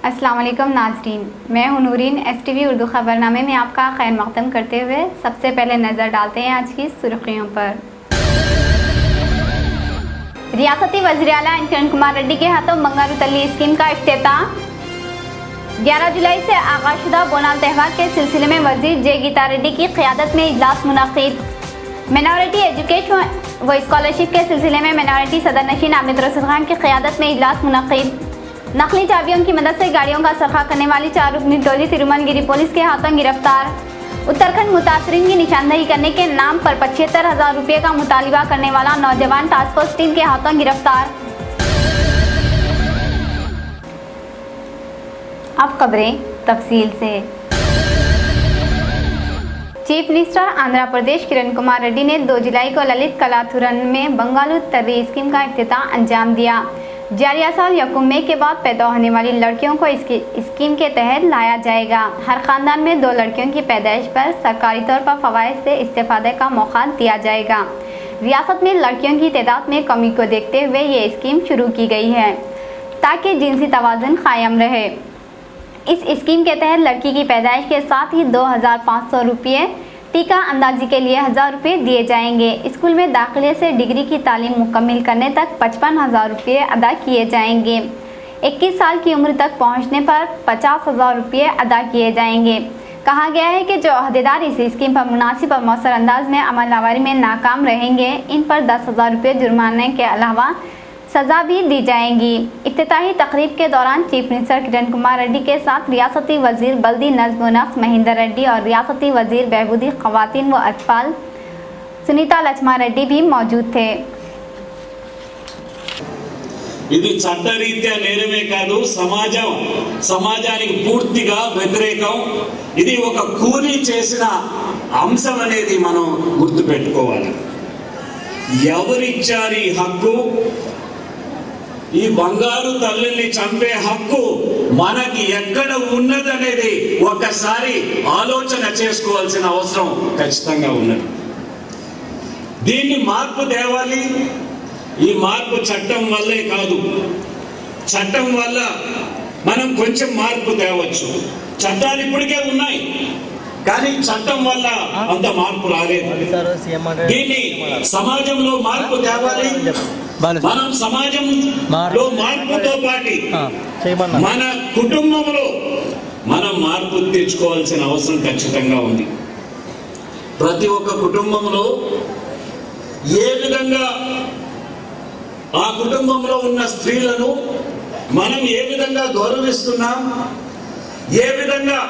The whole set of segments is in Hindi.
अस्सलाम वालेकुम नाज़रीन, मैं हूं नूरीन। STV उर्दू खबरनामे में आपका खैर मक़दम करते हुए सबसे पहले नज़र डालते हैं आज की सुर्खियों पर। रियासती वज़ीर आला किरण कुमार रेड्डी के हाथों बंगारू तल्ली स्कीम का इफ्तिताह। 11 जुलाई से आगाज़शुदा बोनाल त्यौहार के सिलसिले में वज़ीर जे गीता रेड्डी की क़यादत में इजलास मुनक़िद। मिनॉरिटी एजुकेशन व स्कॉलरशिप के सिलसिले में मिनॉरिटी सदर नशीन आबिद रसूल खान की क़यादत में इजलास मुनक़िद। नकली चाबियों की मदद से गाड़ियों का सरखा करने वाली 4 रुकनी टोली तिरुमलगिरी पुलिस के हाथों गिरफ्तार। उत्तराखंड मुतासरीन की निशानदेही करने के नाम पर 75,000 रुपये का मुतालिबा करने वाला नौजवान टास्क फोर्स टीम के हाथों गिरफ्तार। अब खबरें तफसील से। चीफ मिनिस्टर आंध्र प्रदेश किरण कुमार रेड्डी ने 2 जुलाई को ललित कलाथुरन में बंगारू तर्री स्कीम का इफ्तिताह अंजाम दिया। जारिया साल यकम मई के बाद पैदा होने वाली लड़कियों को इसकी स्कीम के तहत लाया जाएगा। हर ख़ानदान में 2 लड़कियों की पैदाइश पर सरकारी तौर पर फ़वाइद से इस्तेफ़ादे का मौका दिया जाएगा। रियासत में लड़कियों की तादाद में कमी को देखते हुए ये स्कीम शुरू की गई है ताकि जिनसी तवाज़ुन कायम रहे। इस स्कीम के तहत लड़की की पैदाइश के साथ ही 2,500 रुपये, टीका अंदाजी के लिए 1,000 रुपये दिए जाएंगे। स्कूल में दाखिले से डिग्री की तालीम मुकम्मिल करने तक 55,000 रुपये अदा किए जाएंगे। 21 साल की उम्र तक पहुंचने पर 50,000 रुपये अदा किए जाएंगे। कहा गया है कि जो अहदेदार इस स्कीम पर मुनासिब और मौसर अंदाज में अमल आवारी में नाकाम रहेंगे, इन पर 10,000 रुपये जुर्माने के अलावा सज़ा भी दी जाएंगी। इफ्तिताही तकरीब के दौरान चीफ मिनिस्टर किरण कुमार रेड्डी के साथ रियासती वज़ीर बल्दी नज़्म व नक्श महेंद्र रेड्डी और रियासती वज़ीर बहबूदी ख़वातीन व अतफ़ाल सुनीता लक्ष्मा रेड्डी भी मौजूद थे। ఇది చట్టరీత్యా నేరమే కాదు, సమాజానికి పూర్తిగా వ్యతిరేకం। ఇది ఒక కూలీ చేసిన అంశం అనేది మనం గుర్తుపెట్టుకోవాలి। ఎవరిచ్చారు ఈ హక్కు? ఈ బంగారు తల్లిని చంపే హక్కు మనకి ఎక్కడ ఉన్నదనేది ఒకసారి ఆలోచన చేసుకోవాల్సిన అవసరం ఖచ్చితంగా ఉన్నది। దీన్ని మార్పు తేవాలి। ఈ మార్పు చట్టం వల్లే కాదు, చట్టం వల్ల మనం కొంచెం మార్పు తేవచ్చు। చట్టాలు ఇప్పటికే ఉన్నాయి కానీ చట్టం వల్ల అంత మార్పు రాలేదు। దీన్ని సమాజంలో మార్పు తేవాలి। మనం సమాజంలో మార్పుతో పాటు మన కుటుంబంలో మనం మార్పు తెచ్చుకోవాల్సిన అవసరం ఖచ్చితంగా ఉంది। ప్రతి ఒక్క కుటుంబంలో ఏ విధంగా ఆ కుటుంబంలో ఉన్న స్త్రీలను మనం ఏ విధంగా గౌరవిస్తున్నాం, ఏ విధంగా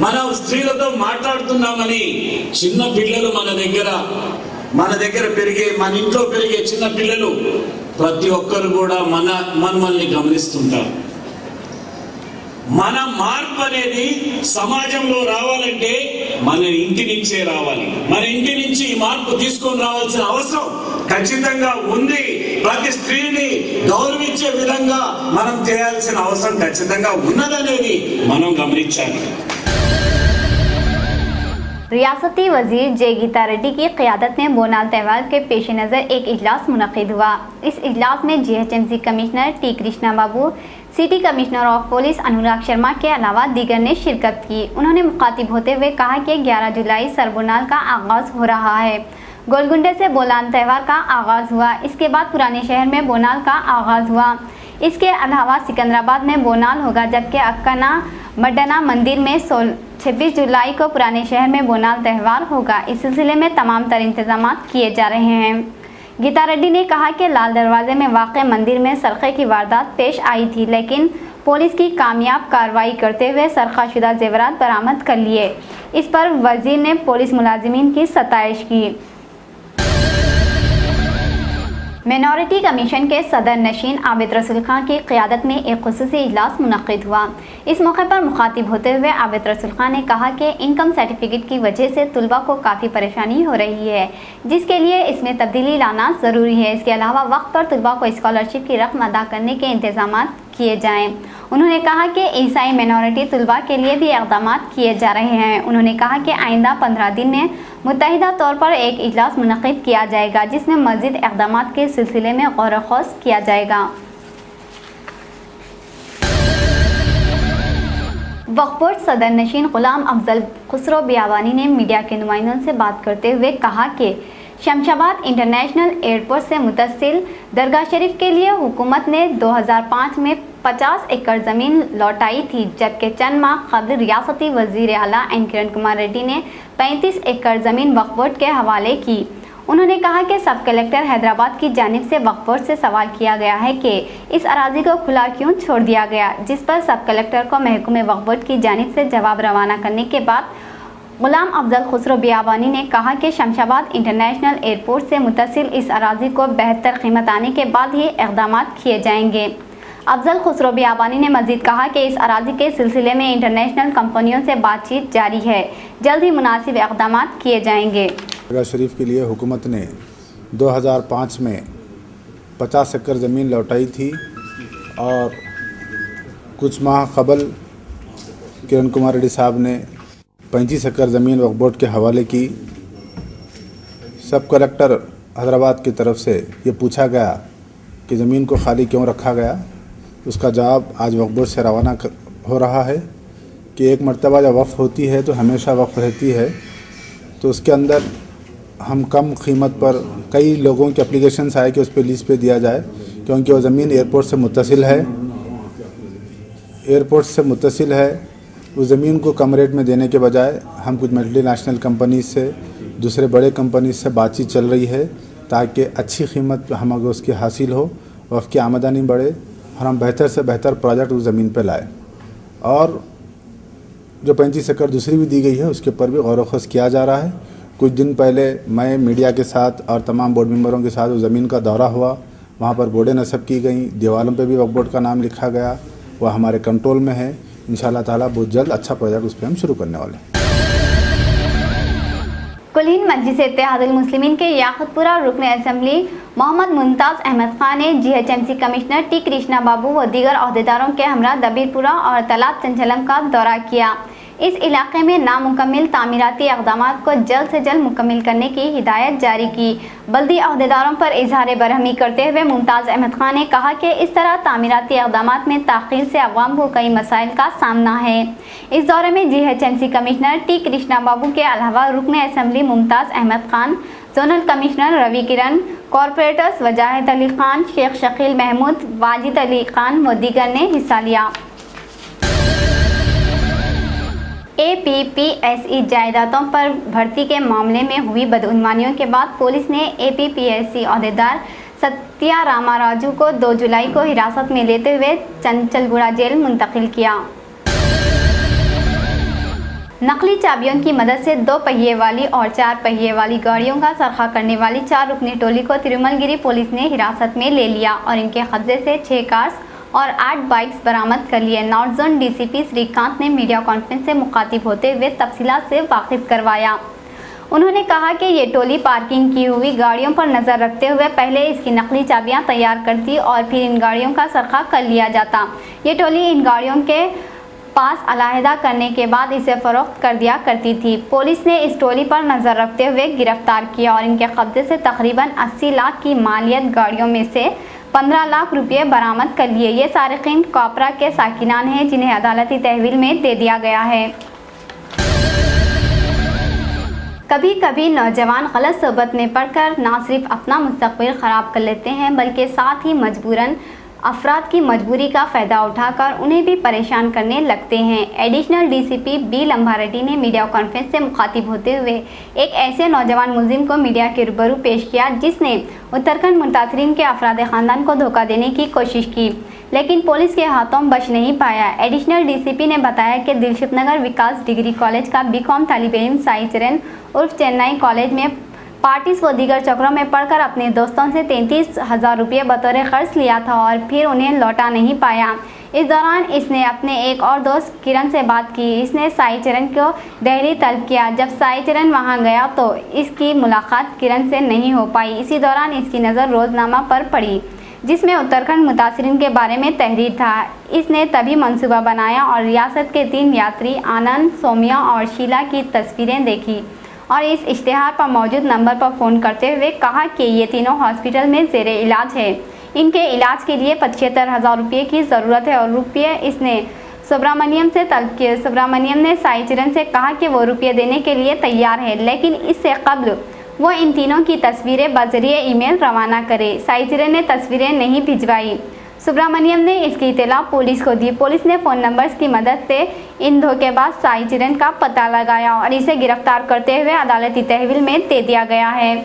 మనం స్త్రీలతో మాట్లాడుతున్నామని చిన్న పిల్లలు మన దగ్గర పెరిగే, మన ఇంట్లో పెరిగే చిన్న పిల్లలు ప్రతి ఒక్కరు కూడా మనల్ని గమనిస్తుంటారు। మన మార్పు అనేది సమాజంలో రావాలంటే మన ఇంటి నుంచే రావాలి। మన ఇంటి నుంచి ఈ మార్పు తీసుకొని రావాల్సిన అవసరం ఖచ్చితంగా ఉంది। ప్రతి స్త్రీని గౌరవించే విధంగా మనం చేయాల్సిన అవసరం ఖచ్చితంగా ఉన్నదనేది మనం గమనించాలి। रियासती वज़ीर जे गीता रेड्डी की क़यादत में बोनाल त्यौहार के पेश नज़र एक इजलास मुनक़िद हुआ। इस इजलास में GHMC commissioner T Krishna Babu, city commissioner of police Anurag Sharma के अलावा दीगर ने शिरकत की। उन्होंने मुखातिब होते हुए कहा कि 11 जुलाई से बोनाल का आगाज़ हो रहा है। गोलकुंडे से बोनाल त्यौहार का आगाज़ हुआ, इसके बाद पुराने शहर में बोनाल का आगाज़ हुआ। इसके अलावा सिकंदराबाद में बोनाल होगा, जबकि अक्काना मड्डना मंदिर में 26 जुलाई को पुराने शहर में बोनाल त्यौहार होगा। इस सिलसिले में तमाम तर इंतजाम किए जा रहे हैं। गीता रेड्डी ने कहा कि लाल दरवाजे में वाक़ मंदिर में सरक़े की वारदात पेश आई थी, लेकिन पुलिस की कामयाब कार्रवाई करते हुए सरक़ाशुदा जेवरात बरामद कर लिए। इस पर वज़ीर ने पुलिस मुलाजिमीन की सताइश की। मिनॉरिटी कमीशन के सदर नशीन आबिद रसूल खान की क़यादत में एक ख़ुसूसी इजलास मुनक़िद हुआ। इस मौके पर मुखातिब होते हुए आबिद रसूल खान ने कहा कि इनकम सर्टिफिकेट की वजह से तलबा को काफ़ी परेशानी हो रही है, जिसके लिए इसमें तब्दीली लाना ज़रूरी है। इसके अलावा वक्त पर तलबा को स्कॉलरशिप की रकम अदा करने के इंतज़ाम किए जाएँ। उन्होंने कहा कि ईसाई मिनॉरिटी तलबा के लिए भी इक़दाम किए जा रहे हैं। उन्होंने कहा कि आइंदा 15 दिन में मुत्तहिदा तौर पर एक इजलास मुनक़िद किया जाएगा, जिसमें मज़ीद इक़दाम के सिलसिले में गौर व ख़ौस किया जाएगा। वक्फ बोर्ड सदर नशीन गुलाम अफजल खुसरो बियाबानी ने मीडिया के नुमाइंदों से बात करते हुए कहा कि शमशाबाद इंटरनेशनल एयरपोर्ट से मुतसिल दरगाह शरीफ के लिए हुकूमत ने 2005 में 50 एकड़ ज़मीन लौटाई थी, जबकि चंद माह कबल रियासती वज़ीर आला एन किरण कुमार रेड्डी ने 35 एकड़ ज़मीन वक्फ बोर्ड के हवाले की। उन्होंने कहा कि सब कलेक्टर हैदराबाद की जानिब से वक्फ बोर्ड से सवाल किया गया है कि इस अराजी को खुला क्यों छोड़ दिया गया, जिस पर सब कलेक्टर को महकमे वक्फ बोर्ड की जानिब से जवाब रवाना करने के बाद गुलाम अफजल खुसरो बियाबानी ने कहा कि शमशाबाद इंटरनेशनल एयरपोर्ट से मुतसिल इस अराजी को बेहतर कीमत आने के बाद ही इक़दाम किए जाएंगे। अफजल खुसरो बियाबानी ने मजीद कहा कि इस अराजी के सिलसिले में इंटरनेशनल कंपनियों से बातचीत जारी है, जल्द ही मुनासिब इक़दाम किए जाएंगे। दरगाह शरीफ के लिए हुकूमत ने 2005 में 50 एकड़ ज़मीन लौटाई थी और कुछ माह कबल किरण कुमार रेड्डी साहब ने 35 एकड़ ज़मीन वक्फ बोर्ड के हवाले की। सब कलेक्टर हैदराबाद की तरफ से ये पूछा गया कि ज़मीन को खाली क्यों रखा गया। उसका जवाब आज वक्फ बोर्ड से रवाना हो रहा है कि एक मरतबा जब वक्फ होती है तो हमेशा वक्फ रहती है, तो उसके अंदर हम कम कीमत पर कई लोगों के एप्लीकेशंस आए कि उस पर लीज पे दिया जाए, क्योंकि वो ज़मीन एयरपोर्ट से मुत्तसिल है। एयरपोर्ट से मुत्तसिल है, उस ज़मीन को कम रेट में देने के बजाय हम कुछ मल्टीनेशनल कंपनीज से, दूसरे बड़े कंपनीज से बातचीत चल रही है ताकि अच्छी कीमत हम अगर उसकी हासिल हो, वफ़ की आमदनी बढ़े और हम बेहतर से बेहतर प्रोजेक्ट उस ज़मीन पर लाए। और जो 35 एकड़ दूसरी भी दी गई है उसके ऊपर भी गौर व ख़ौस किया जा रहा है। कुछ दिन पहले मैं मीडिया के साथ और तमाम बोर्ड मेंबरों के साथ उस ज़मीन का दौरा हुआ, वहाँ पर बोर्डें नस्ब की गई, दीवारों पे भी वक्फ बोर्ड का नाम लिखा गया, वह हमारे कंट्रोल में है। इंशाअल्लाह ताला बहुत जल्द अच्छा प्रोजेक्ट उस पर हम शुरू करने वाले हैं। कुलीन मजलिस इत्तेहादुल मुस्लिमीन के याकुतपुरा रुकन असम्बली मोहम्मद मुमताज़ अहमद खान ने GHMC कमिश्नर टी कृष्णा बाबू व दीगर अहदेदारों के हमरा दबीरपुरा और तालाब चंचलम का दौरा किया। इस इलाके में नामुकम्मिल तामीराती इक़दामात को जल्द से जल्द मुकम्मिल करने की हिदायत जारी की। बल्दी अहदेदारों पर इजहार बरहमी करते हुए मुमताज़ अहमद खान ने कहा कि इस तरह तामीराती इक़दामात में ताख़ीर से अवाम को कई मसाइल का सामना है। इस दौरे में GHMC commissioner T Krishna Babu के अलावा रुकन assembly Mumtaz Ahmed Khan, zonal commissioner Ravi Kiran, corporators वजाहिद अली खान, शेख शकील महमूद, वाजिद अली खान व दीगर ने हिस्सा लिया। APPSE जायदादों पर भर्ती के मामले में हुई बदउनवानियों के बाद पुलिस ने APPSE अहदेदार सत्या रामाराजू को 2 जुलाई को हिरासत में लेते हुए चंचलगुड़ा जेल मुंतकिल किया। नकली चाबियों की मदद से 2 पहिए वाली और 4 पहिए वाली गाड़ियों का सरखा करने वाली 4 रुकनी टोली को तिरुमलगिरी पुलिस ने हिरासत में ले लिया और इनके कब्जे से 6 कार्स और 8 बाइक्स बरामद कर लिए। नॉर्थ जोन DCP श्रीकांत ने मीडिया कॉन्फ्रेंस से मुखातिब होते हुए तफसीलात से वाकिफ करवाया। उन्होंने कहा कि ये टोली पार्किंग की हुई गाड़ियों पर नज़र रखते हुए पहले इसकी नकली चाबियां तैयार करती और फिर इन गाड़ियों का सरखा कर लिया जाता। ये टोली इन गाड़ियों के पास अलहदा करने के बाद इसे फ़रोख्त कर दिया करती थी। पुलिस ने इस टोली पर नज़र रखते हुए गिरफ्तार किया और इनके कब्जे से तकरीबन 80 लाख की मालियत गाड़ियों में से 15 लाख रुपये बरामद कर लिए। ये सारिकीन कापरा के साकिनान हैं जिन्हें अदालती तहवील में दे दिया गया है। कभी कभी नौजवान गलत सोबत में पड़कर ना सिर्फ अपना मुस्तकबिल ख़राब कर लेते हैं बल्कि साथ ही मजबूरन अफराद की मजबूरी का फ़ायदा उठाकर उन्हें भी परेशान करने लगते हैं। एडिशनल DCP B लम्बारेड्डी ने मीडिया कॉन्फ्रेंस से मुखातिब होते हुए एक ऐसे नौजवान मुलजिम को मीडिया के रूबरू पेश किया जिसने उत्तराखंड मुतासरीन के अफराद ख़ानदान को धोखा देने की कोशिश की, लेकिन पुलिस के हाथों बच नहीं पाया। एडिशनल DCP ने बताया कि दिलशुख नगर विकास डिग्री कॉलेज का BCom तालिब इल्म साई चरण उर्फ चेन्नई कॉलेज में पार्टीज व दीगर चक्रों में पढ़कर अपने दोस्तों से 33,000 रुपये बतौर क़र्ज़ लिया था और फिर उन्हें लौटा नहीं पाया। इस दौरान इसने अपने एक और दोस्त किरण से बात की। इसने साई चरण को दिल्ली तलब किया। जब साई चरण वहां गया तो इसकी मुलाकात किरण से नहीं हो पाई। इसी दौरान इसकी नज़र रोज़नामा पर पड़ी जिसमें उत्तराखंड मुतासरीन के बारे में तहरीर था। इसने तभी मंसूबा बनाया और रियासत के 3 यात्री आनंद, सौम्या और शीला की तस्वीरें देखी और इस इश्तिहार पर मौजूद नंबर पर फ़ोन करते हुए कहा कि ये तीनों हॉस्पिटल में ज़ेरे इलाज है, इनके इलाज के लिए 75,000 रुपये की ज़रूरत है और रुपये इसने सुब्रमण्यम से तलब किए। सुब्रमण्यम ने साई चिरन से कहा कि वो रुपये देने के लिए तैयार है, लेकिन इससे कबल वो इन तीनों की तस्वीरें बजरिए ईमेल रवाना करे। साई चिरन ने तस्वीरें नहीं भिजवाई। सुब्रमण्यम ने इसकी इत्तला पुलिस को दी। पुलिस ने फ़ोन नंबर्स की मदद से इन धोखेबाज साई चिरन का पता लगाया और इसे गिरफ्तार करते हुए अदालती तहवील में दे दिया गया है।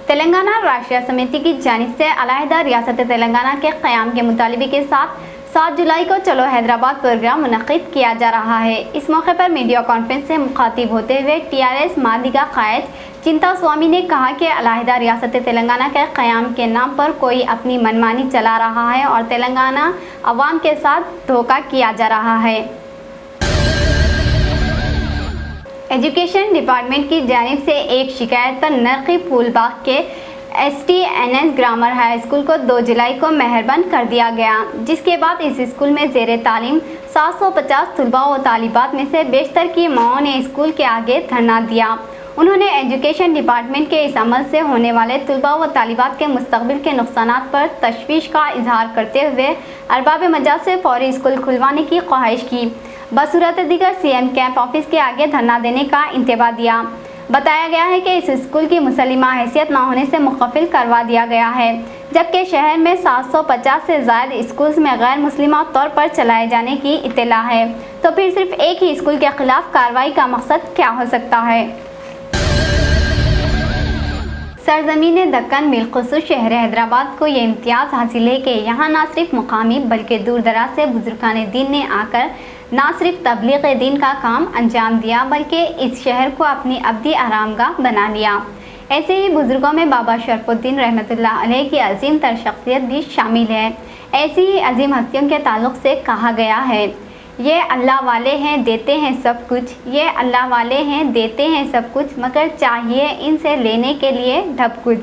तेलंगाना राष्ट्रीय समिति की जानिब से अलहदा रियासत तेलंगाना के क़याम के मुतालबे के साथ 7 जुलाई को चलो हैदराबाद प्रोग्राम मुनक़िद किया जा रहा है। इस मौके पर मीडिया कॉन्फ्रेंस से मुखातिब होते हुए TRS मालिका कायद चिंता स्वामी ने कहा कि अलहदा रियासत तेलंगाना के क़याम के नाम पर कोई अपनी मनमानी चला रहा है और तेलंगाना अवाम के साथ धोखा किया जा रहा है। एजुकेशन डिपार्टमेंट की जानिब से एक शिकायत पर नरकी फूलबाग के STNS ग्रामर हाई स्कूल को 2 जुलाई को मेहरबान कर दिया गया, जिसके बाद इस स्कूल में ज़ेरे तालीम 750 तलबा व तालिबात में से बेशतर की माओं ने स्कूल के आगे धरना दिया। उन्होंने एजुकेशन डिपार्टमेंट के इस अमल से होने वाले तलबा व तालिबात के मुस्तकबिल के नुकसानात पर तशवीश का इजहार करते हुए अरबाब मजाज से फौरी स्कूल खुलवाने की ख्वाहिश की। बसूरत दीगर CM कैंप ऑफिस के आगे धरना देने का इंतबा दिया। बताया गया है कि इस स्कूल की मुसलिमा हैसियत न होने से मुकफ़िल करवा दिया गया है, जबकि शहर में 750 से ज़ायद स्कूल्स में गैर मुस्लिमा तौर पर चलाए जाने की इत्तला है। तो फिर सिर्फ एक ही स्कूल के खिलाफ कार्रवाई का मकसद क्या हो सकता है? सरजमीन दक्कन बिलखुसूस शहर हैदराबाद को ये इम्तियाज़ हासिल है कि यहाँ न सिर्फ मुकामी बल्कि दूर दराज से बुजुर्गान दीन ने आकर ना सिर्फ तबलीग दीन का काम अंजाम दिया, बल्कि इस शहर को अपनी अब्दी आरामगाह बना लिया। ऐसे ही बुज़ुर्गों में बाबा शरफुद्दीन रहमतुल्लाह अलैह की अजीम तर शख्सियत भी शामिल है। ऐसी ही अजीम हस्तियों के ताल्लुक़ से कहा गया है, ये अल्लाह वाले हैं देते हैं सब कुछ, ये अल्लाह वाले हैं देते हैं सब कुछ, मगर चाहिए इनसे लेने के लिए ढब कुछ।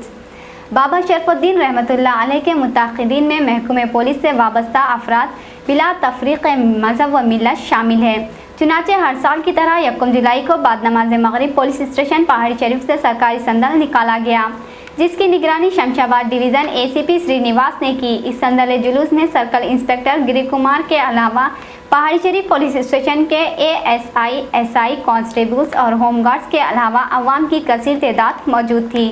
बाबा शरफुद्दीन रहमतुल्लाह अलैह के मुताक़िदीन में महकूम पुलिस से वाबस्ता अफराद बिला तफरीक़ मज़हब व मिलत शामिल है। चुनाचे हर साल की तरह 1 जुलाई को बाद नमाज मगरिब पुलिस स्टेशन पहाड़ी शरीफ से सरकारी संदल निकाला गया, जिसकी निगरानी शमशाबाद डिवीज़न ACP श्रीनिवास ने की। इस संदल जुलूस में सर्कल इंस्पेक्टर गिरी कुमार के अलावा पहाड़ी शरीफ पुलिस स्टेशन के ASI, SI, कांस्टेबल्स और होमगार्ड्स के अलावा अवाम की कसीर तादाद मौजूद थी।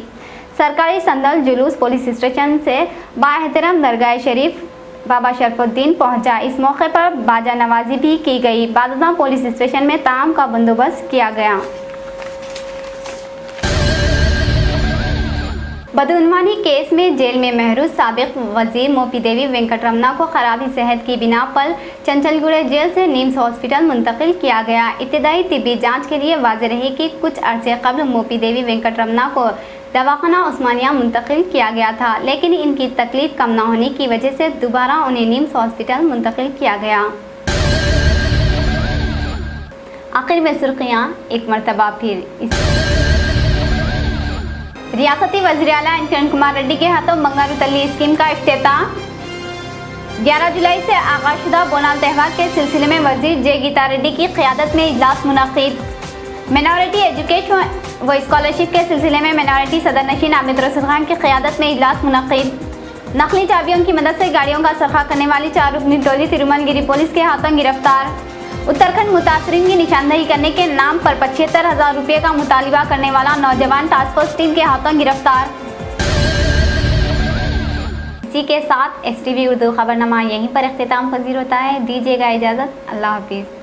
सरकारी संदल जुलूस पुलिस स्टेशन से बाएहतरम दरगाह शरीफ बाबा शरफुद्दीन पहुंचा। इस मौके पर बाजा नवाजी भी की गई। बादशाह पुलिस स्टेशन में ताम का बंदोबस्त किया गया। बदउनवानी केस में जेल में महरूज साबिक वजीर मोपी देवी वेंकटरमना को खराबी सेहत की बिना पर चंचलगुड़े जेल से निम्स हॉस्पिटल मुंतकिल किया गया। इब्तदाई तिब्बी जांच के लिए वाज़ेह रही कि कुछ अरसे कबल मोपी देवी वेंकटरमना को दवाखाना उस्मानिया मुंतकिल किया गया था, लेकिन इनकी तकलीफ कम न होने की वजह से दोबारा उन्हें निम्स हॉस्पिटल मुंतकिल किया गया। आखिर में सुर्खियाँ एक मरतबा फिर रियासती वज़ीर आला किरण कुमार रेड्डी के हाथों बंगारू तल्ली स्कीम का इफ्तिताह। 11 जुलाई से आगाज़शुदा बोनाल त्यौहार के सिलसिले में वज़ीर जे गीता रेड्डी की क़यादत में इजलास मुनक़िद। मिनॉरिटी एजुकेशन व स्कॉलरशिप के सिलसिले में मिनॉरिटी सदर नशीन आबिद रसूल खान की क़यादत में इजलास मुनक़िद। नकली चाबियों की मदद से गाड़ियों का सरखा करने वाली 4 रुकनी टोली तिरुमलगिरी पुलिस के हाथों गिरफ्तार। उत्तराखंड मुतासरीन की निशानदही करने के नाम पर 75,000 रुपये का मुतालिबा करने वाला नौजवान टास्क फोर्स टीम के हाथों गिरफ्तार। इसी के साथ STV उर्दू खबरनामा यहीं पर इख्तिताम पजीर होता है। दीजिएगा इजाज़त। अल्लाह हाफिज़।